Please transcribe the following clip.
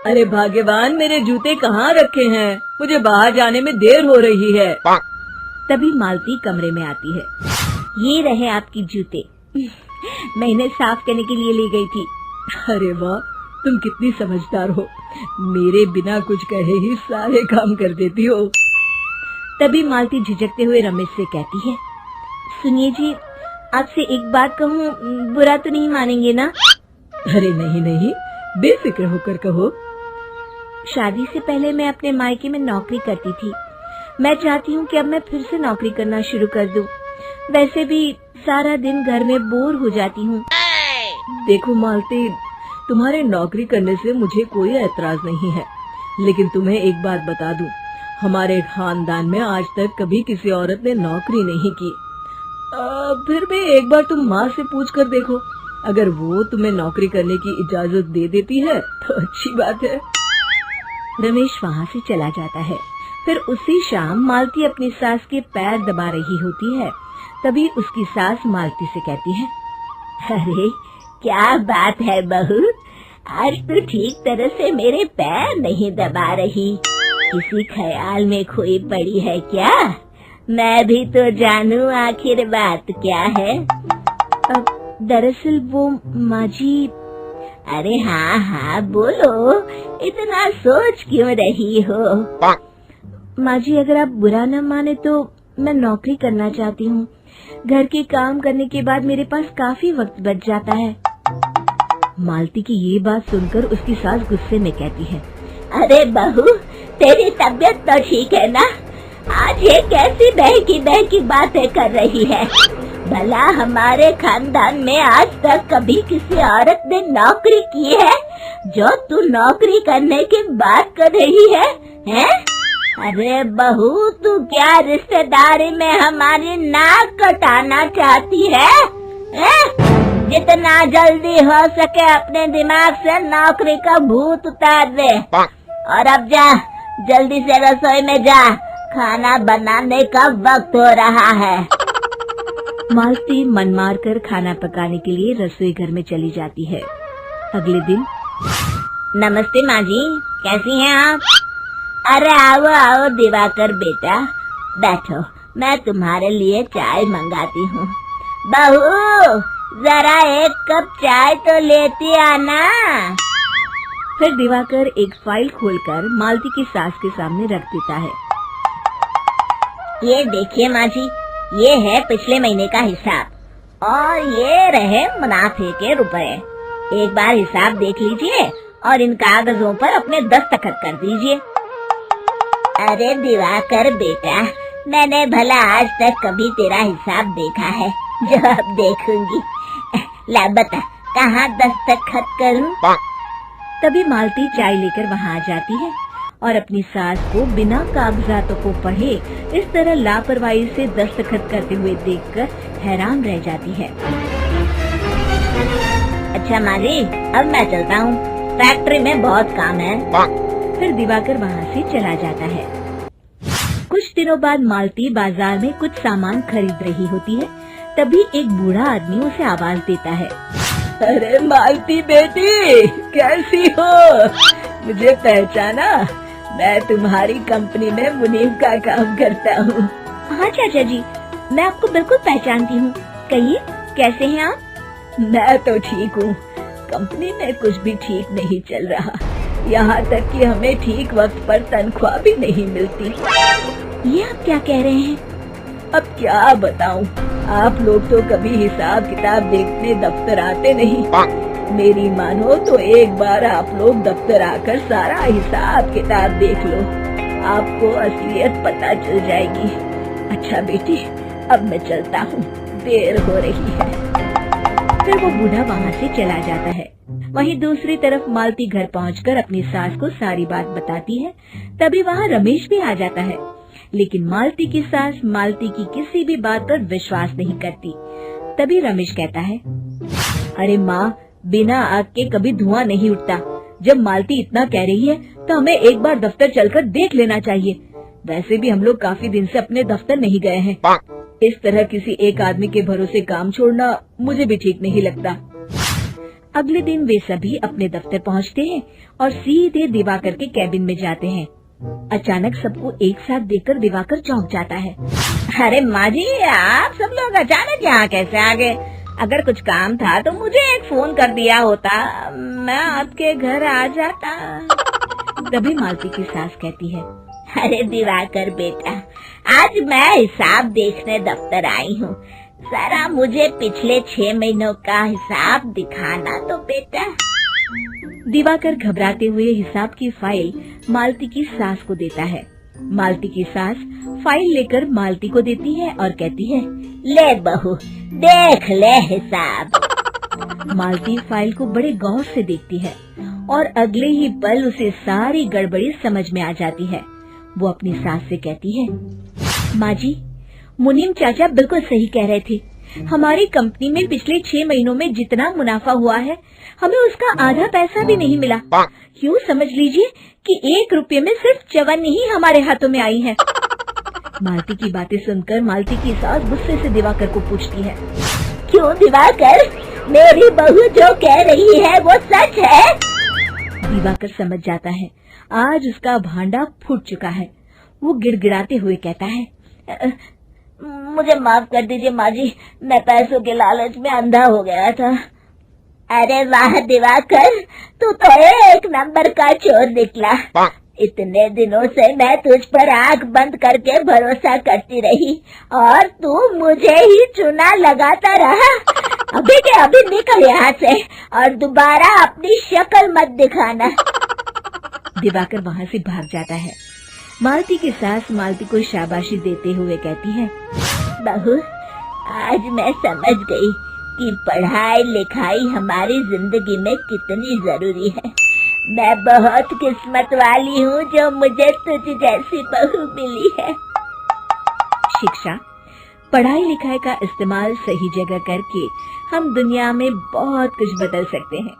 अरे भाग्यवान, मेरे जूते कहाँ रखे हैं? मुझे बाहर जाने में देर हो रही है। तभी मालती कमरे में आती है। ये रहे आपकी जूते। मैं इन्हें साफ करने के लिए ले गई थी। अरे वाह, तुम कितनी समझदार हो। मेरे बिना कुछ कहे ही सारे काम कर देती हो। तभी मालती झिझकते हुए रमेश से कहती है, सुनिए जी, आपसे एक बात कहूँ, बुरा तो नहीं मानेंगे ना? अरे नहीं नहीं, बेफिक्र होकर कहो। शादी से पहले मैं अपने मायके में नौकरी करती थी। मैं चाहती हूँ कि अब मैं फिर से नौकरी करना शुरू कर दूँ। वैसे भी सारा दिन घर में बोर हो जाती हूँ। देखो मालती, तुम्हारे नौकरी करने से मुझे कोई ऐतराज नहीं है, लेकिन तुम्हें एक बात बता दूं, हमारे खानदान में आज तक कभी किसी औरत ने नौकरी नहीं की। फिर भी एक बार तुम माँ से पूछ कर देखो, अगर वो तुम्हें नौकरी करने की इजाजत दे देती है तो अच्छी बात है। रमेश वहाँ से चला जाता है। फिर उसी शाम मालती अपनी सास के पैर दबा रही होती है। तभी उसकी सास मालती से कहती है, अरे क्या बात है बहू, आज तो ठीक तरह से मेरे पैर नहीं दबा रही। किसी ख्याल में खोई पड़ी है क्या? मैं भी तो जानूं आखिर बात क्या है। दरअसल वो माँ जी। अरे हाँ हाँ बोलो, इतना सोच क्यों रही हो? माँ जी, अगर आप बुरा न माने तो मैं नौकरी करना चाहती हूँ। घर के काम करने के बाद मेरे पास काफी वक्त बच जाता है। मालती की ये बात सुनकर उसकी सास गुस्से में कहती है, अरे बहू, तेरी तबीयत तो ठीक है ना? आज ये कैसी बहकी बातें कर रही है? भला हमारे खानदान में आज तक कभी किसी औरत ने नौकरी की है जो तू नौकरी करने की बात कर रही है, हैं? अरे बहू, तू क्या रिश्तेदारी में हमारी नाक कटाना चाहती है? जितना जल्दी हो सके अपने दिमाग से नौकरी का भूत उतार दे और अब जा, जल्दी से रसोई में जा, खाना बनाने का वक्त हो रहा है। मालती मन मार कर खाना पकाने के लिए रसोई घर में चली जाती है। अगले दिन, नमस्ते माँ जी, कैसी हैं आप? अरे आओ आओ दिवाकर बेटा, बैठो, मैं तुम्हारे लिए चाय मंगाती हूँ। बहू, जरा एक कप चाय तो लेती आना। फिर दिवाकर एक फाइल खोलकर मालती की सास के सामने रख देता है। ये देखिए माँ जी, ये है पिछले महीने का हिसाब और ये रहे मुनाफे के रुपए। एक बार हिसाब देख लीजिए और इन कागजों पर अपने दस्तखत कर दीजिए। अरे दिवाकर बेटा, मैंने भला आज तक कभी तेरा हिसाब देखा है जो अब देखूंगी? ला बता, कहाँ दस्तखत करूं? तभी मालती चाय लेकर वहाँ आ जाती है और अपनी सास को बिना कागजातों को पढ़े इस तरह लापरवाही से दस्तखत करते हुए देखकर हैरान रह जाती है। अच्छा माँ जी, अब मैं चलता हूँ, फैक्ट्री में बहुत काम है। फिर दिवाकर वहाँ से चला जाता है। कुछ दिनों बाद मालती बाजार में कुछ सामान खरीद रही होती है। तभी एक बूढ़ा आदमी उसे आवाज देता है, अरे मालती बेटी, कैसी हो? मुझे पहचाना? मैं तुम्हारी कंपनी में मुनीब का काम करता हूँ। हाँ चाचा जी, मैं आपको बिल्कुल पहचानती हूँ। कहिए, कैसे हैं आप? मैं तो ठीक हूँ। कंपनी में कुछ भी ठीक नहीं चल रहा, यहाँ तक कि हमें ठीक वक्त पर तनख्वाह भी नहीं मिलती। ये आप क्या कह रहे हैं? अब क्या बताऊँ, आप लोग तो कभी हिसाब किताब देखने दफ्तर आते नहीं। मेरी मानो तो एक बार आप लोग दफ्तर आकर सारा हिसाब किताब देख लो, आपको असलियत पता चल जाएगी। अच्छा बेटी, अब मैं चलता हूँ, देर हो रही है। फिर वो बूढ़ा वहाँ से चला जाता है। वहीं दूसरी तरफ मालती घर पहुंचकर अपनी सास को सारी बात बताती है। तभी वहाँ रमेश भी आ जाता है, लेकिन मालती की सास मालती की किसी भी बात पर विश्वास नहीं करती। तभी रमेश कहता है, अरे माँ, बिना आग के कभी धुआं नहीं उठता। जब मालती इतना कह रही है तो हमें एक बार दफ्तर चलकर देख लेना चाहिए। वैसे भी हम लोग काफी दिन से अपने दफ्तर नहीं गए हैं। इस तरह किसी एक आदमी के भरोसे काम छोड़ना मुझे भी ठीक नहीं लगता। अगले दिन वे सभी अपने दफ्तर पहुंचते हैं और सीधे दिवाकर के कैबिन में जाते हैं। अचानक सबको एक साथ देखकर दिवाकर चौंक जाता है। अरे माँ जी, आप सब लोग अचानक यहाँ कैसे आ गए? अगर कुछ काम था तो मुझे एक फोन कर दिया होता, मैं आपके घर आ जाता। तभी मालती की सास कहती है, अरे दिवाकर बेटा, आज मैं हिसाब देखने दफ्तर आई हूँ, जरा मुझे पिछले 6 महीनों का हिसाब दिखाना तो बेटा। दिवाकर घबराते हुए हिसाब की फाइल मालती की सास को देता है। मालती की सास फाइल लेकर मालती को देती है और कहती है, ले बहू, देख ले हिसाब। मालती फाइल को बड़े गौर से देखती है और अगले ही पल उसे सारी गड़बड़ी समझ में आ जाती है। वो अपनी सास से कहती है, माँ जी, मुनीम चाचा बिल्कुल सही कह रहे थे। हमारी कंपनी में पिछले 6 महीनों में जितना मुनाफा हुआ है, हमें उसका आधा पैसा भी नहीं मिला। यूँ समझ लीजिए कि 1 रुपये में सिर्फ चवन्नी ही हमारे हाथों में आई है। मालती की बातें सुनकर मालती की सास गुस्से से दिवाकर को पूछती है, क्यों दिवाकर, मेरी बहू जो कह रही है वो सच है? दिवाकर समझ जाता है आज उसका भांडा फूट चुका है। वो गिड़गिड़ाते हुए कहता है, मुझे माफ कर दीजिए माँ जी, मैं पैसों के लालच में अंधा हो गया था। अरे वाह दिवाकर, तू तो 1 नंबर का चोर निकला। इतने दिनों से मैं तुझ पर आंख बंद करके भरोसा करती रही और तू मुझे ही चुना लगाता रहा। अभी के अभी निकल यहाँ से और दोबारा अपनी शक्ल मत दिखाना। दिवाकर वहाँ से भाग जाता है। मालती की सास मालती को शाबाशी देते हुए कहती है, बहू, आज मैं समझ गई कि पढ़ाई लिखाई हमारी जिंदगी में कितनी जरूरी है। मैं बहुत किस्मत वाली हूँ जो मुझे तुझ जैसी बहू मिली है। शिक्षा, पढ़ाई लिखाई का इस्तेमाल सही जगह करके हम दुनिया में बहुत कुछ बदल सकते हैं।